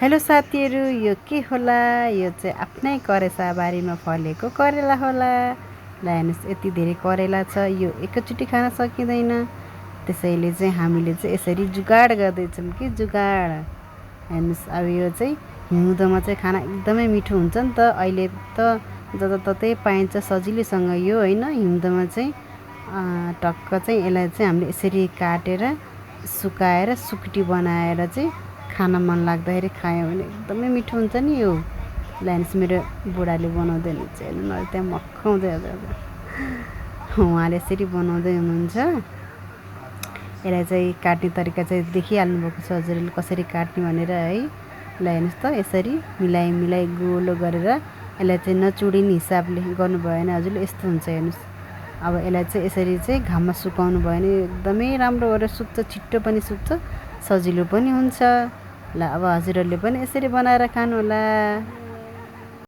Hello साथीहरू, यो के होला? यो चाहिँ आफ्नै करेसा बारीमा फलेको करेला होला। ल हेर्नुहोस्, यति धेरै करेला छ, यो एकैचोटि खान सकिँदैन। त्यसैले चाहिँ हामीले चाहिँ यसरी जुगाड गर्दैछौँ कि जुगाड। हेर्नुहोस्, अब यो चाहिँ हिउँदोमा चाहिँ खाना एकदमै मिठो हुन्छ नि त। अहिले त जताततै पाइन्छ सजिलैसँग यो होइन। हिउँदोमा चाहिँ टक्क चाहिँ यसलाई चाहिँ हामीले यसरी काटेर सुकाएर सुकुटी बनाएर चाहिँ खान मन लाग्दाखेरि खायौँ भने एकदमै मिठो हुन्छ नि यो। हेर्नुहोस्, मेरो बुढाले बनाउँदै हुनुहुन्छ, हेर्नु न त्यहाँ मक्काउँदै उहाँले यसरी बनाउँदै हुनुहुन्छ। यसलाई चाहिँ काट्ने तरिका चाहिँ देखिहाल्नु भएको छ हजुरहरूले कसरी काट्ने भनेर है। ल हेर्नुहोस् त, यसरी मिलाइ गोलो गरेर यसलाई चाहिँ नचुडिने हिसाबले गर्नुभयो भने हजुरले यस्तो हुन्छ। हेर्नुहोस्, अब यसलाई चाहिँ यसरी चाहिँ घाममा सुकाउनु भयो भने एकदमै राम्रो गरेर सुक्छ, छिट्टो पनि सुक्छ, सजिलो पनि हुन्छ। ल अब हजुरहरूले पनि यसरी बनाएर खानु होला।